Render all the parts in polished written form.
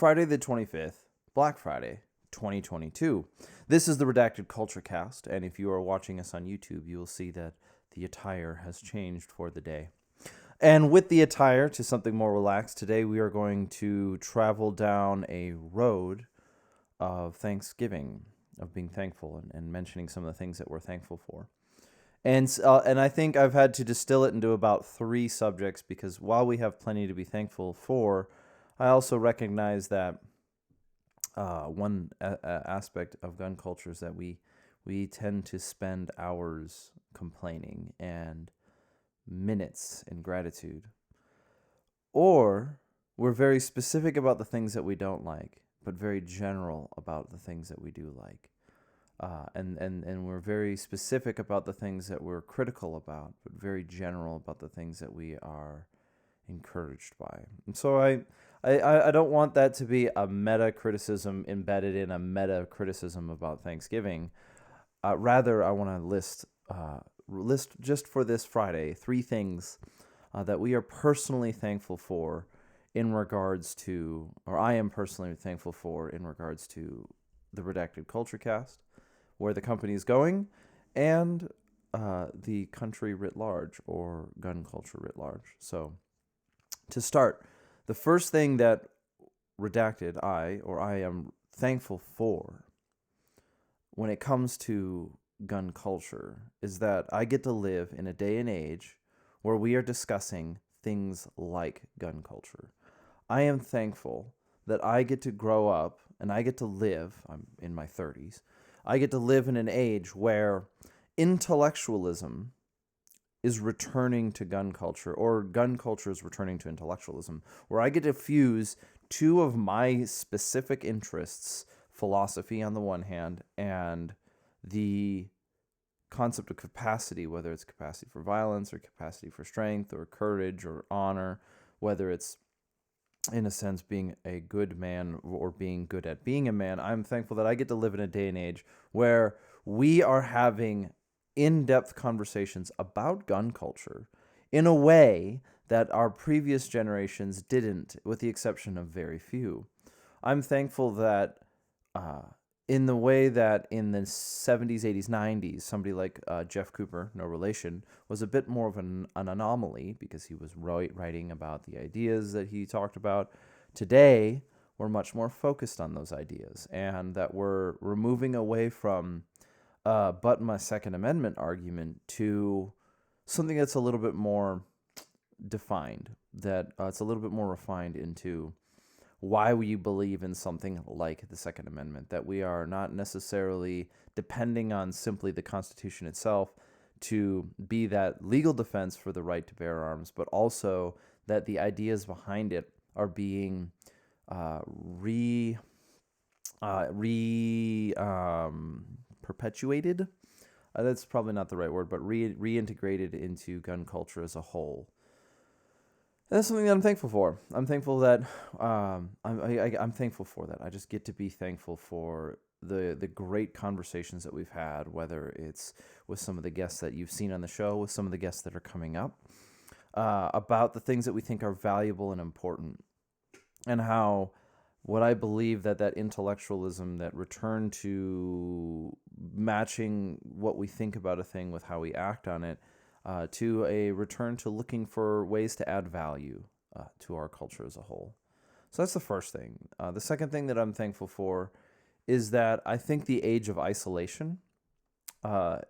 Friday the 25th, Black Friday, 2022. This is the Redacted Culture Cast, and if you are watching us on YouTube, you will see that the attire has changed for the day. And with the attire to something more relaxed, today we are going to travel down a road of Thanksgiving, of being thankful and mentioning some of the things that we're thankful for. And I think I've had to distill it into about 3 subjects because while we have plenty to be thankful for, I also recognize that one aspect of gun culture is that we tend to spend hours complaining and minutes in gratitude. Or we're very specific about the things that we don't like, but very general about the things that we do like. And we're very specific about the things that we're critical about, but very general about the things that we are encouraged by. And so I don't want that to be a meta criticism embedded in a meta criticism about Thanksgiving. Rather, I want to list just for this Friday 3 things that we are personally thankful for in regards to, or I am personally thankful for in regards to the Redacted Culture Cast, where the company is going, and the country writ large, or gun culture writ large. So, to start, the first thing that Redacted, I am thankful for when it comes to gun culture is that I get to live in a day and age where we are discussing things like gun culture. I am thankful that I get to grow up and I get to live, I'm in my 30s, I get to live in an age where intellectualism is returning to gun culture, or gun culture is returning to intellectualism, where I get to fuse 2 of my specific interests, philosophy on the one hand, and the concept of capacity, whether it's capacity for violence or capacity for strength or courage or honor, whether it's in a sense being a good man or being good at being a man. I'm thankful that I get to live in a day and age where we are having in-depth conversations about gun culture in a way that our previous generations didn't, with the exception of very few. I'm thankful that in the way that in the 70s, 80s, 90s, somebody like Jeff Cooper, no relation, was a bit more of an anomaly because he was writing about the ideas that he talked about. Today, we're much more focused on those ideas, and that we're moving away from but my Second Amendment argument to something that's a little bit more defined, that it's a little bit more refined into why we believe in something like the Second Amendment, that we are not necessarily depending on simply the Constitution itself to be that legal defense for the right to bear arms, but also that the ideas behind it are being perpetuated. That's probably not the right word, but reintegrated into gun culture as a whole. And that's something that I'm thankful for. I'm thankful that I'm thankful for that. I just get to be thankful for the great conversations that we've had, whether it's with some of the guests that you've seen on the show, with some of the guests that are coming up, about the things that we think are valuable and important, and how what I believe that intellectualism, that return to matching what we think about a thing with how we act on it, to a return to looking for ways to add value to our culture as a whole. So that's the first thing. The second thing that I'm thankful for is that I think the age of isolation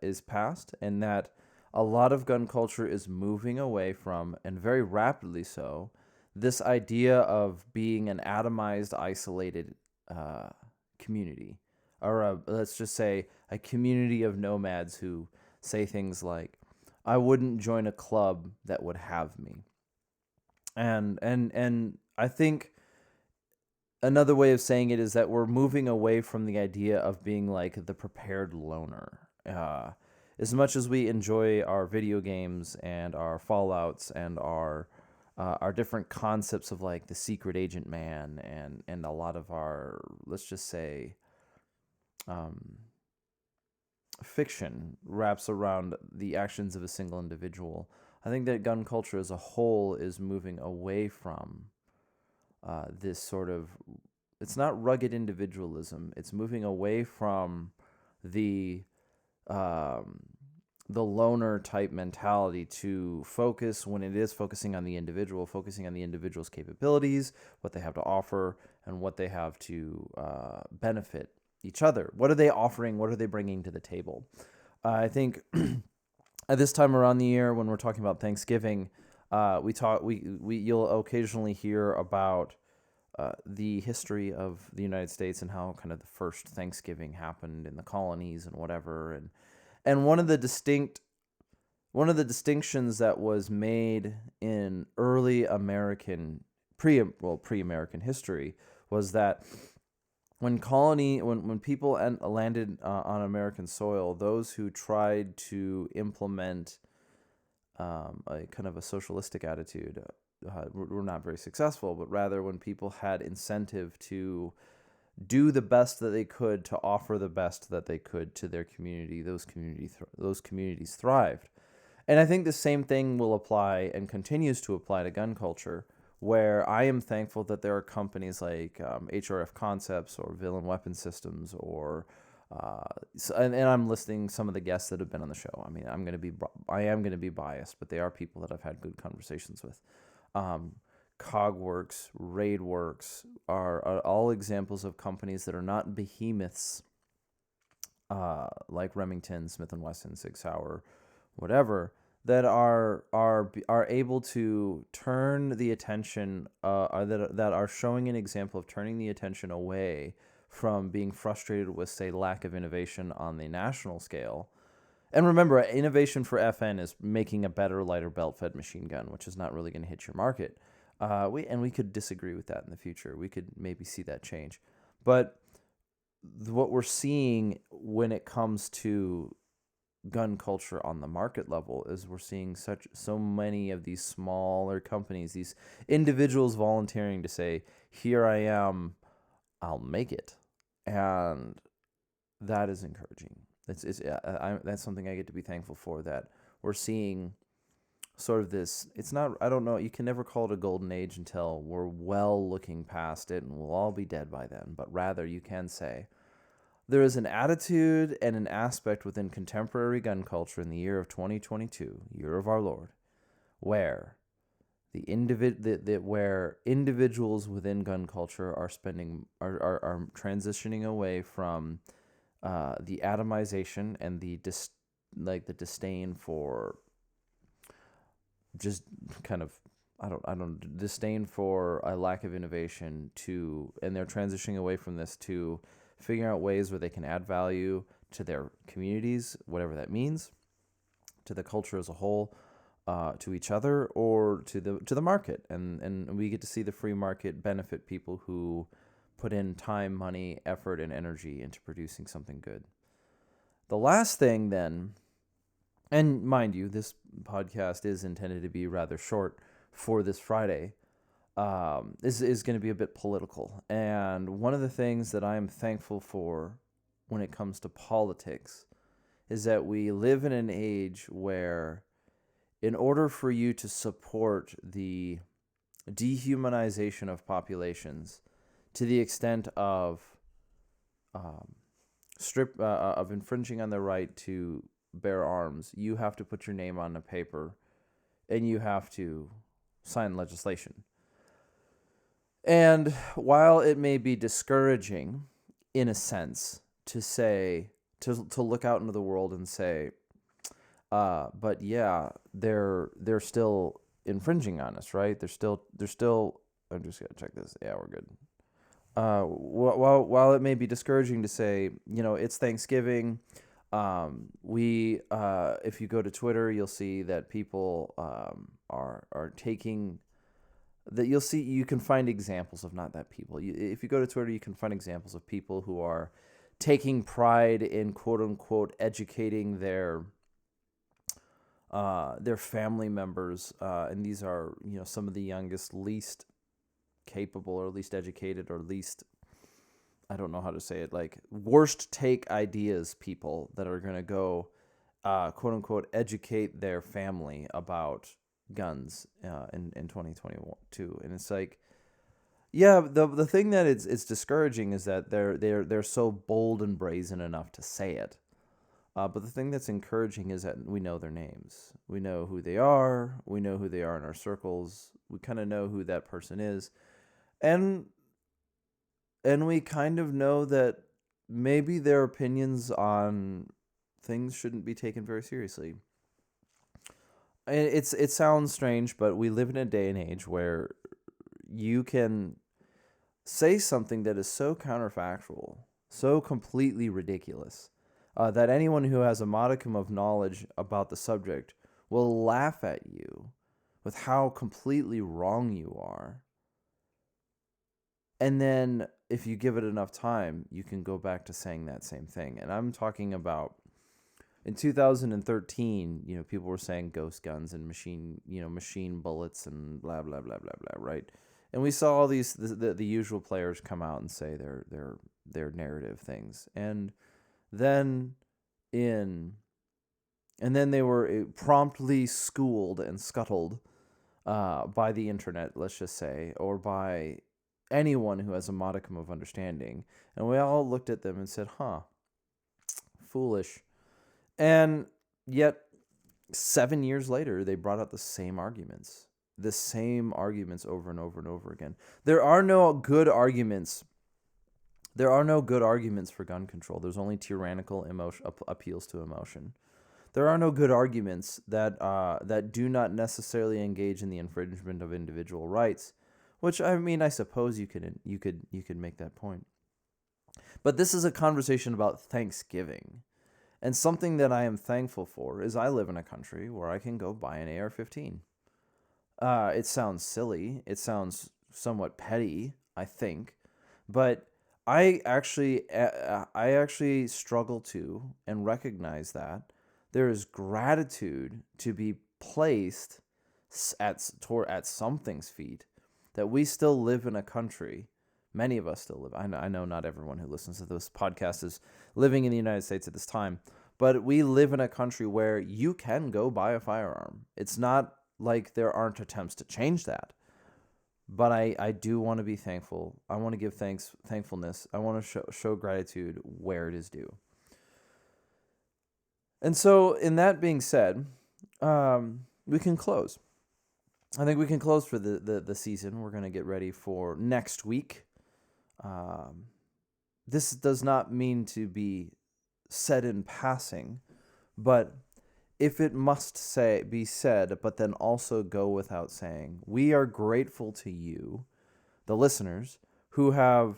is past, and that a lot of gun culture is moving away from, and very rapidly so, this idea of being an atomized, isolated community, or let's just say a community of nomads who say things like, I wouldn't join a club that would have me. And I think another way of saying it is that we're moving away from the idea of being like the prepared loner. As much as we enjoy our video games and our Fallouts and our different concepts of like the secret agent man and a lot of our, let's just say, fiction wraps around the actions of a single individual, I think that gun culture as a whole is moving away from this sort of it's not rugged individualism. It's moving away from the um, the loner type mentality to focus, when it is focusing on the individual, focusing on the individual's capabilities, what they have to offer, and what they have to benefit each other. What are they offering? What are they bringing to the table? I think at this time around the year, when we're talking about Thanksgiving, you'll occasionally hear about the history of the United States and how kind of the first Thanksgiving happened in the colonies and whatever. And one of the distinctions that was made in early American pre-American history was that when people landed on American soil, those who tried to implement a kind of a socialistic attitude were not very successful, but rather when people had incentive to do the best that they could to offer the best that they could to their community, those communities thrived. And I think the same thing will apply and continues to apply to gun culture, where I am thankful that there are companies like HRF Concepts or Villain Weapon Systems or and I'm listing some of the guests that have been on the show. I mean, I am going to be biased, but they are people that I've had good conversations with. Cogworks, Raidworks are all examples of companies that are not behemoths like Remington, Smith & Wesson, Sig Sauer, whatever, that are able to turn the attention, that are showing an example of turning the attention away from being frustrated with, say, lack of innovation on the national scale. And remember, innovation for FN is making a better, lighter belt-fed machine gun, which is not really going to hit your market. We could disagree with that in the future. We could maybe see that change. But what we're seeing when it comes to gun culture on the market level is we're seeing so many of these smaller companies, these individuals volunteering to say, here I am, I'll make it. And that is encouraging. That's something I get to be thankful for, that we're seeing sort of this. It's not, I don't know, you can never call it a golden age until we're well looking past it and we'll all be dead by then. But rather, you can say there is an attitude and an aspect within contemporary gun culture in the year of 2022, year of our Lord, where where individuals within gun culture are transitioning away from the atomization and the disdain for just kind of disdain for a lack of innovation, and they're transitioning away from this to figuring out ways where they can add value to their communities, whatever that means, to the culture as a whole, to each other, or to the market, and we get to see the free market benefit people who put in time, money, effort, and energy into producing something good. The last thing then, and mind you, this podcast is intended to be rather short for this Friday, is going to be a bit political. And one of the things that I am thankful for when it comes to politics is that we live in an age where, in order for you to support the dehumanization of populations to the extent of of infringing on the right to bear arms, you have to put your name on a paper and you have to sign legislation. And while it may be discouraging, in a sense, to say, to look out into the world and say, but yeah, they're still infringing on us, right? They're still. I'm just gonna check this. Yeah, we're good. While it may be discouraging to say, it's Thanksgiving, if you go to Twitter, you'll see that people are taking that. You can find examples of, not that people. If you go to Twitter, you can find examples of people who are taking pride in, quote unquote, educating their family members, and these are some of the youngest, least capable, or least educated, or least, I don't know how to say it, like worst take ideas people that are going to go, quote unquote, educate their family about guns in 2022. And it's like, Yeah, the thing that it's discouraging is that they're so bold and brazen enough to say it. But the thing that's encouraging is that we know their names. We know who they are. We know who they are in our circles. We kind of know who that person is, and we kind of know that maybe their opinions on things shouldn't be taken very seriously. It sounds strange, but we live in a day and age where you can say something that is so counterfactual, so completely ridiculous, that anyone who has a modicum of knowledge about the subject will laugh at you with how completely wrong you are. And then if you give it enough time, you can go back to saying that same thing. And I'm talking about in 2013, people were saying ghost guns and machine bullets and blah blah blah blah blah, right? And we saw all these the usual players come out and say their narrative things, and then in and then they were promptly schooled and scuttled by the internet, let's just say, or by anyone who has a modicum of understanding. And we all looked at them and said, "Huh, foolish." And yet, 7 years later, they brought out the same arguments over and over and over again. There are no good arguments. There are no good arguments for gun control. There's only tyrannical appeals to emotion. There are no good arguments that do not necessarily engage in the infringement of individual rights. Which, I mean, I suppose you could make that point. But this is a conversation about Thanksgiving. And something that I am thankful for is I live in a country where I can go buy an AR-15. It sounds silly. It sounds somewhat petty, I think. But I actually struggle to and recognize that there is gratitude to be placed at something's feet, that we still live in a country. Many of us still live. I know not everyone who listens to this podcast is living in the United States at this time, but we live in a country where you can go buy a firearm. It's not like there aren't attempts to change that. But I do want to be thankful. I want to give thankfulness. I want to show gratitude where it is due. And so, in that being said, we can close. I think we can close for the season. We're going to get ready for next week. This does not mean to be said in passing, but if it must be said, but then also go without saying, we are grateful to you, the listeners, who have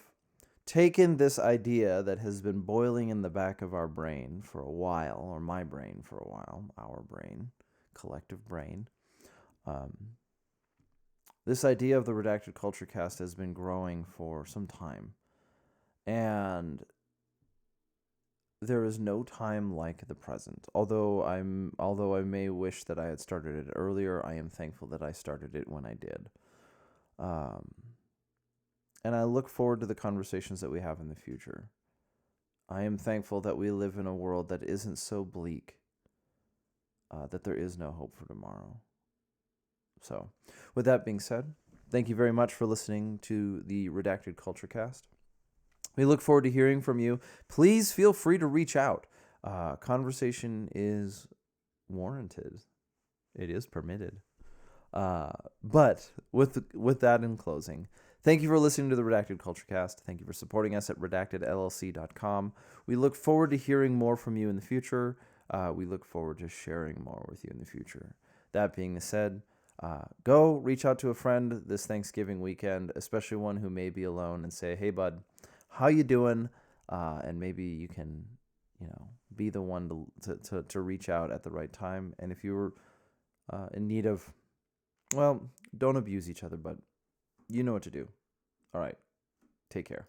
taken this idea that has been boiling in the back of our brain for a while, or my brain for a while, our brain, collective brain. This idea of the Redacted Culture Cast has been growing for some time. And there is no time like the present. Although I may wish that I had started it earlier, I am thankful that I started it when I did. And I look forward to the conversations that we have in the future. I am thankful that we live in a world that isn't so bleak, that there is no hope for tomorrow. So, with that being said, thank you very much for listening to the Redacted Culture Cast. We look forward to hearing from you. Please feel free to reach out. Conversation is warranted. It is permitted. But with that in closing, thank you for listening to the Redacted Culture Cast. Thank you for supporting us at redactedllc.com. We look forward to hearing more from you in the future. We look forward to sharing more with you in the future. That being said, go reach out to a friend this Thanksgiving weekend, especially one who may be alone, and say, "Hey, bud, how you doing?" And maybe you can, be the one to reach out at the right time. And if you're in need of, well, don't abuse each other, but you know what to do. All right. Take care.